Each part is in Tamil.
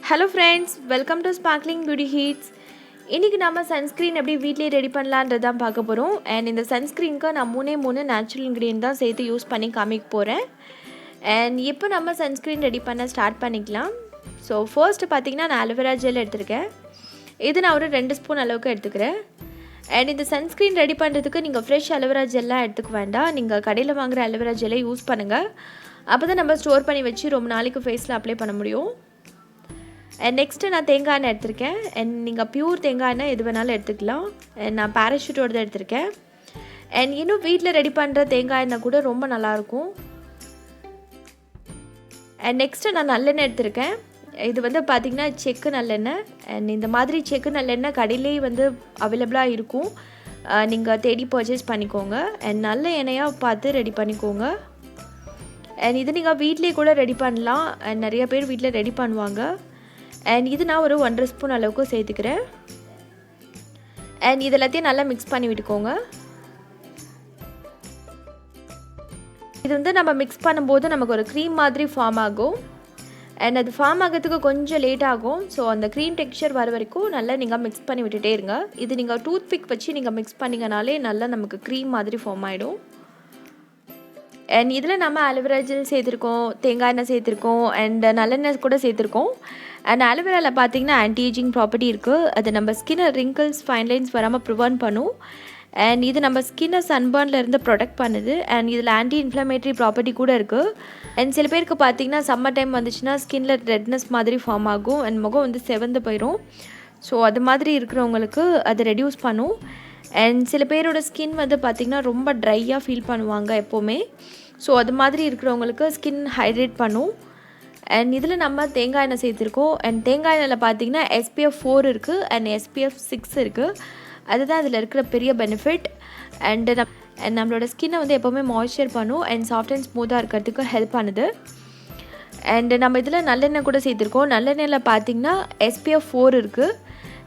Hello friends, welcome to Sparkling Beauty Heats. இன்னைக்கு நாம சன்ஸ்கிரீன் எப்படி வீட்லயே ரெடி பண்ணலாம்ன்றத தான் பார்க்க போறோம். and இந்த சன்ஸ்கிரீனுக்கு நான் மூணே நேச்சுரல் இன்கிரிடியன்ட் தான் சேர்த்து யூஸ் பண்ணி காமிக்க போறேன். and இப்போ நம்ம சன்ஸ்கிரீன் ரெடி பண்ண ஸ்டார்ட் பண்ணிக்கலாம். ஸோ ஃபர்ஸ்ட் பார்த்தீங்கன்னா நான் அலோவேரா ஜெல் எடுத்திருக்கேன். இது நான் ஒரு 2 ஸ்பூன் அளவுக்கு எடுத்துக்கிறேன். and இந்த சன்ஸ்கிரீன் ரெடி பண்ணுறதுக்கு நீங்கள் ஃப்ரெஷ் அலோவேரா ஜெல்லாம் எடுத்துக்க வேண்டாம். நீங்கள் கடையில் வாங்குகிற அலோவேரா ஜெல்லை யூஸ் பண்ணுங்கள். அப்போ தான் நம்ம ஸ்டோர் பண்ணி வச்சு ரொம்ப நாளைக்கு ஃபேஸில் அப்ளை பண்ண முடியும். அண்ட் நெக்ஸ்ட்டு நான் தேங்காய் எண்ணெய் எடுத்திருக்கேன். அண்ட் நீங்கள் ப்யூர் தேங்காய் எண்ணெய் எது வேணாலும் எடுத்துக்கலாம். அண்ட் நான் பேராஷூட்டோடு தான் எடுத்திருக்கேன். அண்ட் இன்னும் வீட்டில் ரெடி பண்ணுற தேங்காய் எண்ணெய் கூட ரொம்ப நல்லாயிருக்கும். அண்ட் நெக்ஸ்ட்டு நான் நல்லெண்ணெய் எடுத்திருக்கேன். இது வந்து பார்த்திங்கன்னா செக்கு நல்லெண்ணெய். அண்ட் இந்த மாதிரி செக்கு நல்லெண்ணெய் கடையிலேயே வந்து அவைலபிளாக இருக்கும். நீங்கள் தேடி பர்ச்சேஸ் பண்ணிக்கோங்க. அண்ட் நல்ல எண்ணெயாக பார்த்து ரெடி பண்ணிக்கோங்க. அண்ட் இது நீங்கள் வீட்லேயே கூட ரெடி பண்ணலாம். அண்ட் நிறைய பேர் வீட்டில் ரெடி பண்ணுவாங்க. அண்ட் இது நான் ஒரு 1.5 ஸ்பூன் அளவுக்கு சேர்த்துக்கிறேன். அண்ட் இது எல்லாத்தையும் நல்லா மிக்ஸ் பண்ணி விட்டுக்கோங்க. இது வந்து நம்ம மிக்ஸ் பண்ணும்போது நமக்கு ஒரு க்ரீம் மாதிரி ஃபார்ம் ஆகும். அண்ட் அது ஃபார்ம் ஆகிறதுக்கு கொஞ்சம் லேட் ஆகும். ஸோ அந்த க்ரீம் டெக்ஸ்சர் வர வரைக்கும் நல்லா நீங்கள் மிக்ஸ் பண்ணி விட்டுட்டே இருங்க. இது நீங்கள் டூத் பிக் வச்சு நீங்கள் மிக்ஸ் பண்ணிங்கனாலே நல்லா நமக்கு க்ரீம் மாதிரி ஃபார்ம் ஆகிடும். அண்ட் இதில் நம்ம அலோவேரா ஜெல் சேர்த்துருக்கோம், தேங்காய் எண்ணெய் சேர்த்துருக்கோம், அண்ட் நல்லெண்ணெய் கூட சேர்த்துருக்கோம். அண்ட் அலோவேராவில் பார்த்தீங்கன்னா ஆன்டி ஏஜிங் ப்ராப்பர்ட்டி இருக்குது. அது நம்ம ஸ்கின்னை ரிங்கிள்ஸ் ஃபைன் லைன்ஸ் வராமல் ப்ரிவென்ட் பண்ணும். அண்ட் இது நம்ம ஸ்கின்னை சன்பர்ன்லேருந்து ப்ரொடெக்ட் பண்ணுது. அண்ட் இதில் ஆன்டி இன்ஃப்ளமேட்டரி ப்ராப்பர்ட்டி கூட இருக்குது. அண்ட் சில பேருக்கு பார்த்தீங்கன்னா சம்மர் டைம் வந்துச்சுன்னா ஸ்கின்னில் ரெட்னஸ் மாதிரி ஃபார்ம் ஆகும். அண்ட் முகம் வந்து செவந்து போயிடும். ஸோ அது மாதிரி இருக்கிறவங்களுக்கு அது ரெடியூஸ் பண்ணும். அண்ட் சில பேரோட ஸ்கின் வந்து பார்த்திங்கன்னா ரொம்ப ட்ரையாக ஃபீல் பண்ணுவாங்க எப்போவுமே. ஸோ அது மாதிரி இருக்கிறவங்களுக்கு ஸ்கின் ஹைட்ரேட் பண்ணும். அண்ட் இதில் நம்ம தேங்காய் எண்ணெய் சேர்த்துருக்கோம். அண்ட் தேங்காய் எண்ணெயில் பார்த்திங்கன்னா SPF 4 இருக்குது அண்ட் SPF 6 இருக்குது. அதுதான் இதில் இருக்கிற பெரிய பெனிஃபிட். அண்ட் நம்மளோட ஸ்கின்னை வந்து எப்போவுமே மாய்ஸ்சர் பண்ணும் அண்ட் சாஃப்ட் அண்ட் ஸ்மூத்தாக இருக்கிறதுக்கு ஹெல்ப் பண்ணுது. அண்டு நம்ம இதில் நல்லெண்ணெய் கூட சேர்த்துருக்கோம். நல்லெண்ணெயில் பார்த்திங்கன்னா SPF 4 இருக்குது.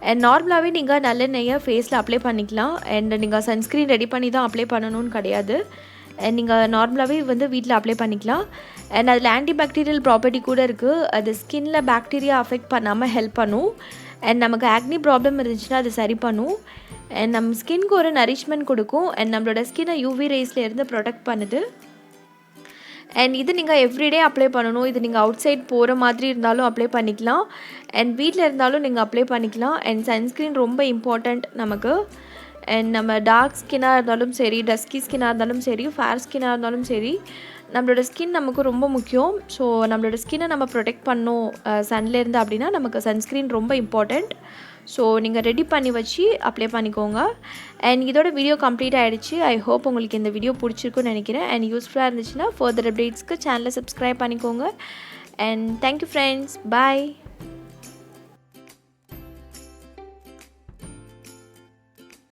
அண்ட் நார்மலாகவே நீங்கள் நல்லெண்ணெயை ஃபேஸில் அப்ளை பண்ணிக்கலாம். அண்ட் நீங்கள் சன்ஸ்க்ரீன் ரெடி பண்ணி தான் அப்ளை பண்ணணும்னு கிடையாது. அண்ட் நீங்கள் நார்மலாகவே வந்து வீட்டில் அப்ளை பண்ணிக்கலாம். அண்ட் அதில் ஆன்டிபாக்டீரியல் ப்ராப்பர்ட்டி கூட இருக்குது. அது ஸ்கின்னில் பாக்டீரியா அஃபெக்ட் பண்ணாமல் ஹெல்ப் பண்ணும். அண்ட் நமக்கு ஆக்னி ப்ராப்ளம் இருந்துச்சுன்னா அது சரி பண்ணும். அண்ட் நம்ம ஸ்கின்க்கு ஒரு நரிஷ்மெண்ட் கொடுக்கும். அண்ட் நம்மளோட ஸ்கின்னை UV ரேஸ்லேருந்து ப்ரொடெக்ட் பண்ணுது. அண்ட் இது நீங்கள் எவ்ரிடே அப்ளை பண்ணணும். இது நீங்கள் அவுட் சைட் போகிற மாதிரி இருந்தாலும் அப்ளை பண்ணிக்கலாம். அண்ட் வீட்டில் இருந்தாலும் நீங்கள் அப்ளை பண்ணிக்கலாம். அண்ட் சன்ஸ்க்ரீன் ரொம்ப இம்பார்ட்டண்ட் நமக்கு. அண்ட் நம்ம டார்க் ஸ்கின்னாக இருந்தாலும் சரி, டஸ்கி ஸ்கின்னாக இருந்தாலும் சரி, ஃபேர் ஸ்கின்னாக இருந்தாலும் சரி, நம்மளோட ஸ்கின் நமக்கு ரொம்ப முக்கியம். ஸோ நம்மளோட ஸ்கின்னை நம்ம ப்ரொடெக்ட் பண்ணோம் சன்லேருந்து அப்படின்னா நமக்கு சன்ஸ்க்ரீன் ரொம்ப இம்பார்ட்டண்ட். ஸோ நீங்கள் ரெடி பண்ணி வச்சு அப்ளை பண்ணிக்கோங்க. அண்ட் இதோட வீடியோ கம்ப்ளீட் ஆகிடுச்சு. ஐ ஹோப் உங்களுக்கு இந்த வீடியோ பிடிச்சிருக்குன்னு நினைக்கிறேன். அண்ட் யூஸ்ஃபுல்லாக இருந்துச்சுன்னா ஃபர்தர் அப்டேட்ஸ்க்கு சேனலை சப்ஸ்கிரைப் பண்ணிக்கோங்க. And thank you friends, bye.